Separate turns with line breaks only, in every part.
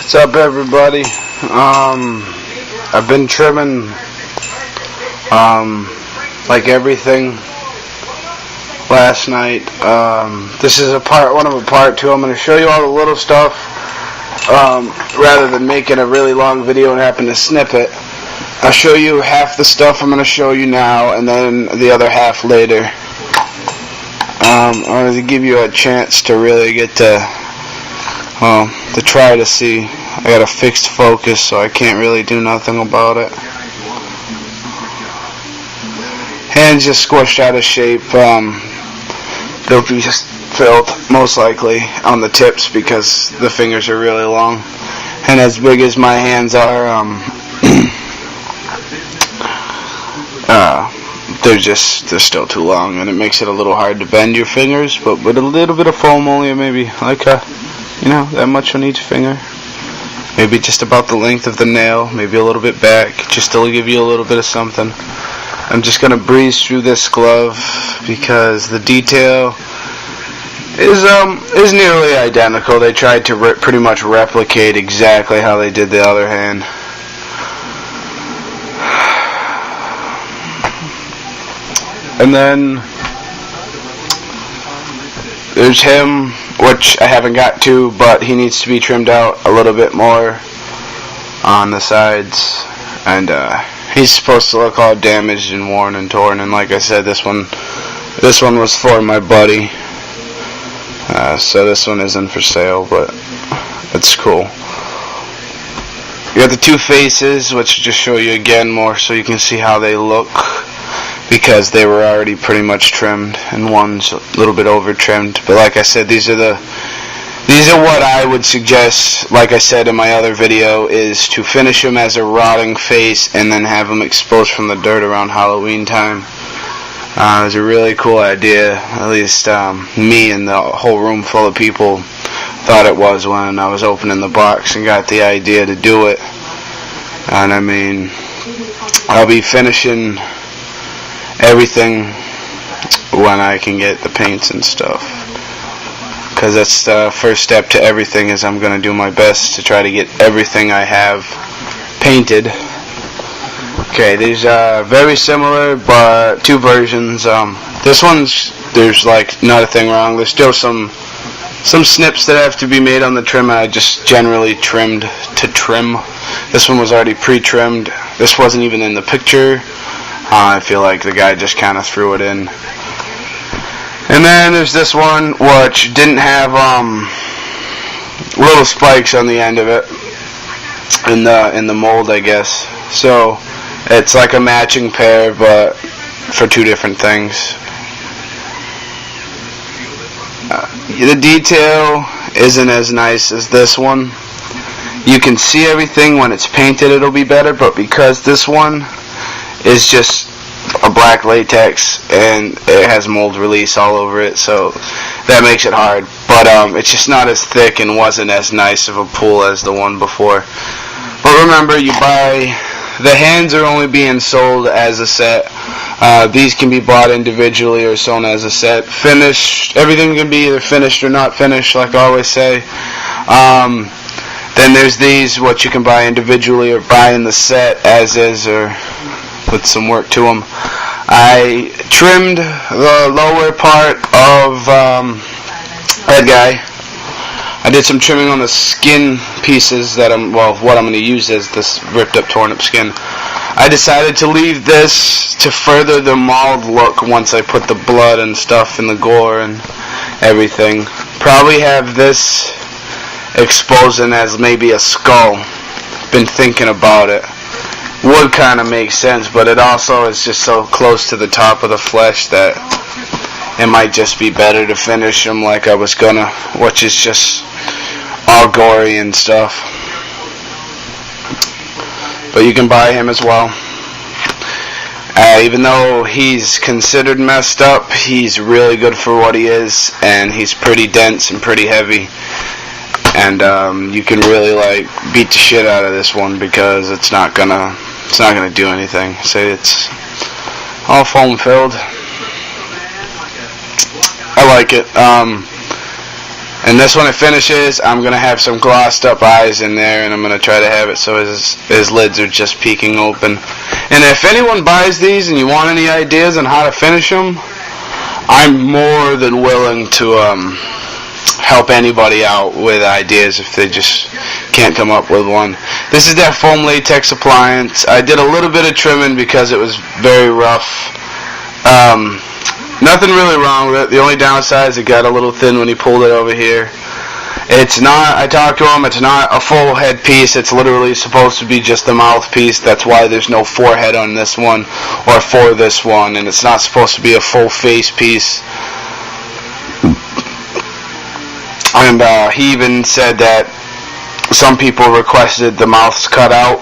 What's up, everybody? I've been trimming like everything last night. This is a part one of a part two. I'm going to show you all the little stuff rather than making a really long video and having to snip it. I'll show you half the stuff I'm going to show you now and then the other half later. I wanted to give you a chance to really get to try to see. I got a fixed focus, so I can't really do nothing about it. Hands just squished out of shape. They'll be just filled, most likely, on the tips because the fingers are really long. And as big as my hands are, they're still too long, and it makes it a little hard to bend your fingers. But with a little bit of foam, only maybe like that much on each finger. Maybe just about the length of the nail, maybe a little bit back, just to give you a little bit of something. I'm just going to breeze through this glove because the detail is nearly identical. They tried to pretty much replicate exactly how they did the other hand. And then there's him, which I haven't got to, but he needs to be trimmed out a little bit more on the sides. And he's supposed to look all damaged and worn and torn. And like I said, this one was for my buddy. So this one isn't for sale, but it's cool. You got the two faces, which I'll just show you again more so you can see how they look, because they were already pretty much trimmed, and one's a little bit over trimmed. But like I said, these are what I would suggest, like I said in my other video, is to finish them as a rotting face and then have them exposed from the dirt around Halloween time. It was a really cool idea. At least me and the whole room full of people thought it was when I was opening the box and got the idea to do it. And I mean, I'll be finishing everything when I can get the paints and stuff, because that's the first step to everything. Is I'm going to do my best to try to get everything I have painted. Okay, these are very similar, but two versions. This one's, there's like not a thing wrong. There's still some snips that have to be made on the trim. I just generally trimmed to trim. This one was already pre-trimmed. This wasn't even in the picture. I feel like the guy just kind of threw it in. And then there's this one which didn't have little spikes on the end of it in the mold, I guess. So it's like a matching pair, but for two different things. The detail isn't as nice as this one. You can see everything when it's painted, it'll be better, but because this one is just a black latex and it has mold release all over it, so that makes it hard. But it's just not as thick and wasn't as nice of a pool as the one before. But remember, the hands are only being sold as a set. These can be bought individually or sewn as a set. Finished, everything can be either finished or not finished, like I always say. Then there's these, what you can buy individually or buy in the set as is, or with some work to them. I trimmed the lower part of that guy. I did some trimming on the skin pieces that what I'm going to use is this ripped up, torn up skin. I decided to leave this to further the mauled look once I put the blood and stuff and the gore and everything. Probably have this exposing as maybe a skull. Been thinking about it. Would kind of make sense, but it also is just so close to the top of the flesh that it might just be better to finish them like I was gonna, which is just all gory and stuff. But you can buy him as well. Even though he's considered messed up, he's really good for what he is, and he's pretty dense and pretty heavy. And you can really like beat the shit out of this one because it's not gonna do anything. See, it's all foam filled. I like it. And this, when it finishes, I'm going to have some glossed up eyes in there, and I'm going to try to have it so his lids are just peeking open. And if anyone buys these and you want any ideas on how to finish them, I'm more than willing to help anybody out with ideas if they just can't come up with one. This is that foam latex appliance. I did a little bit of trimming because it was very rough. Nothing really wrong with it. The only downside is it got a little thin when he pulled it over here. It's not, I talked to him, it's not a full head piece. It's literally supposed to be just the mouthpiece. That's why there's no forehead on this one or for this one. And it's not supposed to be a full face piece. And he even said that some people requested the mouths cut out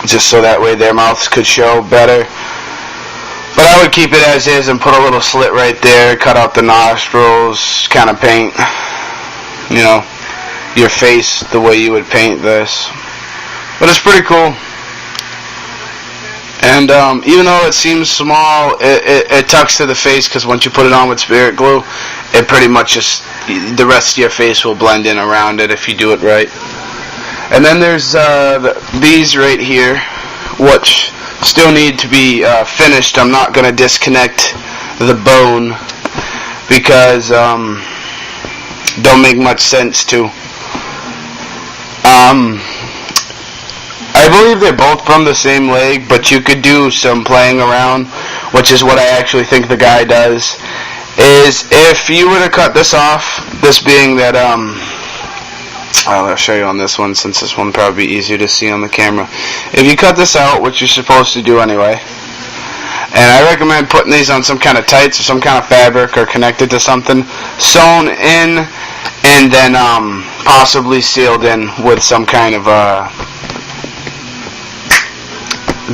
just so that way their mouths could show better. But I would keep it as is and put a little slit right there, cut out the nostrils, kind of paint, you know, your face the way you would paint this. But it's pretty cool. And even though it seems small, it tucks to the face because once you put it on with Spirit Glue, it pretty much just, the rest of your face will blend in around it if you do it right. And then there's these right here, which still need to be finished. I'm not going to disconnect the bone because don't make much sense to. I believe they're both from the same leg, but you could do some playing around, which is what I actually think the guy does, is if you were to cut this off, this being that, I'll show you on this one since this one would probably be easier to see on the camera. If you cut this out, which you're supposed to do anyway, and I recommend putting these on some kind of tights or some kind of fabric or connected to something, sewn in, and then possibly sealed in with some kind of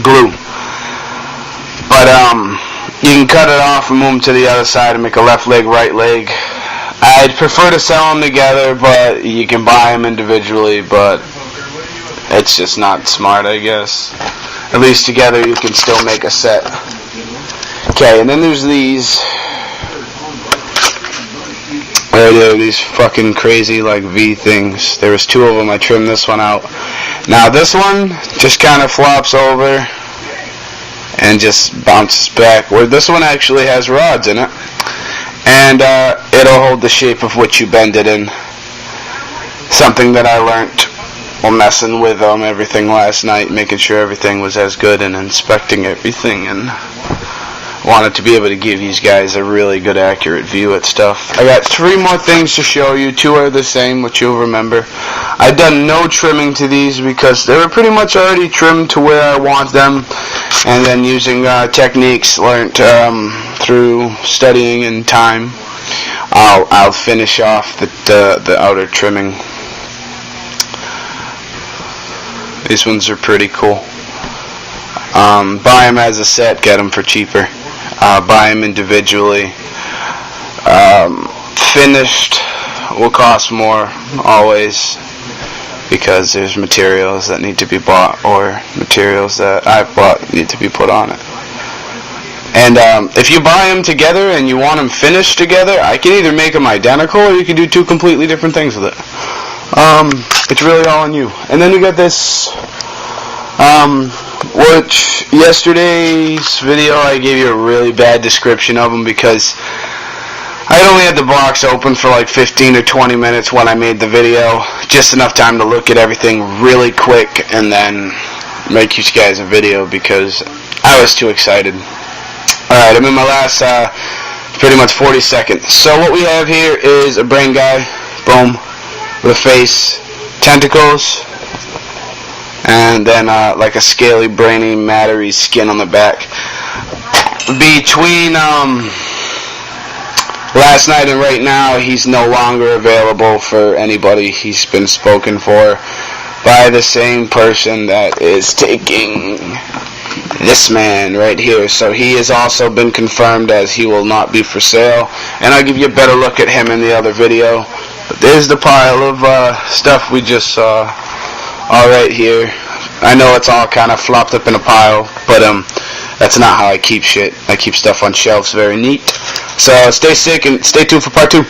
glue. But you can cut it off and move them to the other side and make a left leg, right leg. I'd prefer to sell them together, but you can buy them individually, but it's just not smart, I guess. At least together you can still make a set. Okay, and then there's these. These fucking crazy like V things. There was two of them. I trimmed this one out. Now this one just kind of flops over and just bounces back, where this one actually has rods in it. And it'll hold the shape of what you bend it in. Something that I learned while messing with everything last night, making sure everything was as good and inspecting everything, and wanted to be able to give these guys a really good accurate view at stuff. I got 3 more things to show you. 2 are the same, which you'll remember. I've done no trimming to these because they were pretty much already trimmed to where I want them, and then using techniques learned through studying and time, I'll finish off the outer trimming. These ones are pretty cool. Buy them as a set, get them for cheaper. Buy them individually. Finished will cost more always because there's materials that need to be bought or materials that I've bought need to be put on it. And if you buy them together and you want them finished together, I can either make them identical or you can do 2 completely different things with it. It's really all on you. And then you got this, which yesterday's video I gave you a really bad description of them because I only had the box open for like 15 or 20 minutes when I made the video. Just enough time to look at everything really quick and then make you guys a video because I was too excited. Alright, I'm in my last pretty much 40 seconds. So what we have here is a brain guy, boom, with a face, tentacles, and then like a scaly, brainy, mattery skin on the back. Between last night and right now, he's no longer available for anybody. He's been spoken for by the same person that is taking this man right here. So he has also been confirmed as he will not be for sale. And I'll give you a better look at him in the other video. But there's the pile of stuff we just saw. All right here. I know it's all kind of flopped up in a pile, but that's not how I keep shit. I keep stuff on shelves very neat. So stay sick and stay tuned for part 2.